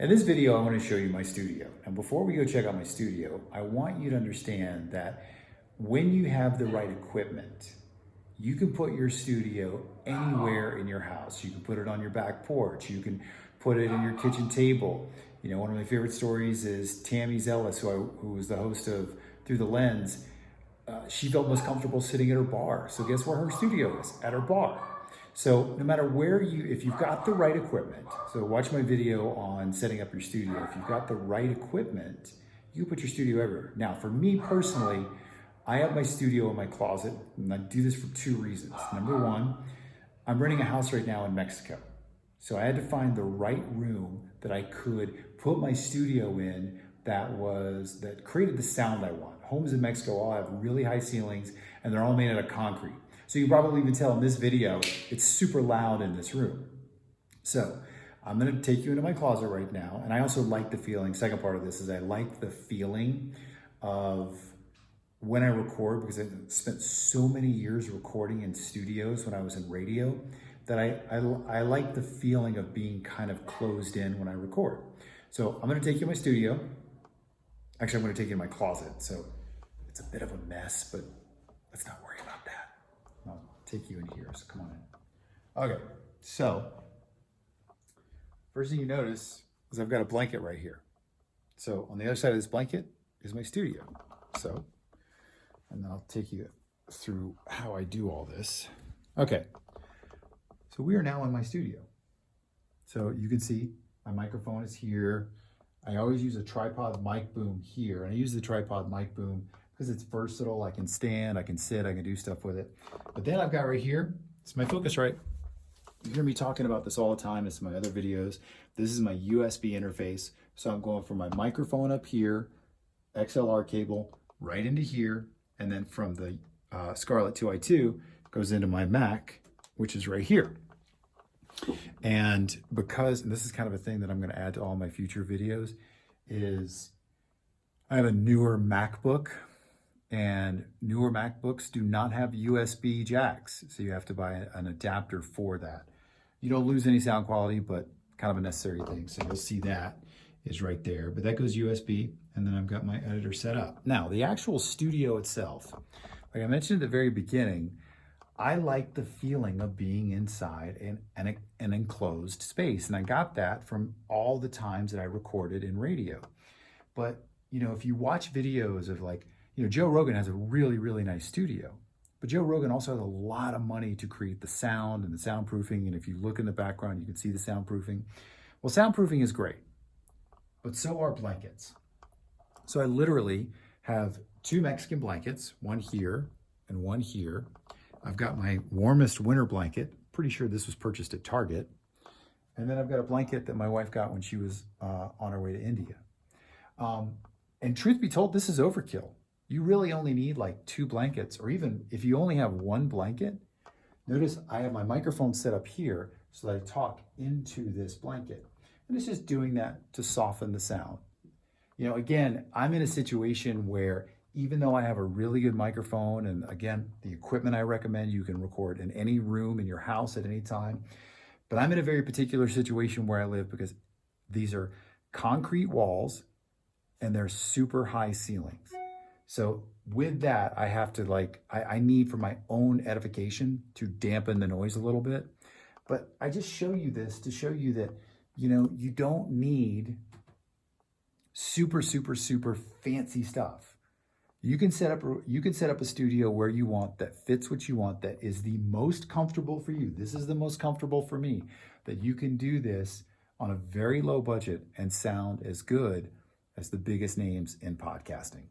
In this video, I'm going to show you my studio. And before we go check out my studio, I want you to understand that when you have the right equipment, you can put your studio anywhere in your house. You can put it on your back porch. You can put it in your kitchen table. You know, one of my favorite stories is Tammy Zellis, who was the host of Through the Lens. She felt most comfortable sitting at her bar. So guess where her studio is? At her bar. So no matter if you've got the right equipment, so watch my video on setting up your studio. If you've got the right equipment, you can put your studio everywhere. Now, for me personally, I have my studio in my closet, and I do this for two reasons. Number one, I'm renting a house right now in Mexico. So I had to find the right room that I could put my studio in that created the sound I want. Homes in Mexico all have really high ceilings, and they're all made out of concrete. So you can probably even tell in this video, it's super loud in this room. So I'm gonna take you into my closet right now. And I also like the feeling, second part of this is I like the feeling of when I record, because I spent so many years recording in studios when I was in radio, that I like the feeling of being kind of closed in when I record. So I'm gonna take you in my studio. Actually, I'm gonna take you in my closet. So it's a bit of a mess, but let's not worry about that. I'll take you in here, so come on in. Okay, so first thing you notice is I've got a blanket right here. So on the other side of this blanket is my studio. So, and then I'll take you through how I do all this. Okay, so we are now in my studio. So you can see my microphone is here. I always use a tripod mic boom here, and I use the tripod mic boom because it's versatile. I can stand, I can sit, I can do stuff with it. But then I've got right here, it's my Focusrite. You hear me talking about this all the time. It's my other videos. This is my USB interface. So I'm going from my microphone up here, XLR cable, right into here, and then from the Scarlett 2i2 goes into my Mac, which is right here. And this is kind of a thing that I'm gonna add to all my future videos, is I have a newer MacBook, and newer MacBooks do not have USB jacks. So you have to buy an adapter for that. You don't lose any sound quality, but kind of a necessary thing. So you'll see that is right there, but that goes USB, and then I've got my editor set up. Now, the actual studio itself, like I mentioned at the very beginning, I like the feeling of being inside an enclosed space. And I got that from all the times that I recorded in radio. But, you know, if you watch videos of Joe Rogan has a really, really nice studio, but Joe Rogan also has a lot of money to create the sound and the soundproofing. And if you look in the background, you can see the soundproofing. Well, soundproofing is great, but so are blankets. So I literally have two Mexican blankets, one here and one here. I've got my warmest winter blanket. Pretty sure this was purchased at Target. And then I've got a blanket that my wife got when she was on her way to India. And truth be told, this is overkill. You really only need like two blankets, or even if you only have one blanket. Notice I have my microphone set up here so that I talk into this blanket. And it's just doing that to soften the sound. You know, again, I'm in a situation where even though I have a really good microphone, and again, the equipment I recommend, you can record in any room in your house at any time. But I'm in a very particular situation where I live because these are concrete walls and they're super high ceilings. So with that, I have to I need for my own edification to dampen the noise a little bit. But I just show you this to show you that, you know, you don't need super, super, super fancy stuff. You can set up a studio where you want, that fits what you want, that is the most comfortable for you. This is the most comfortable for me, that you can do this on a very low budget and sound as good as the biggest names in podcasting.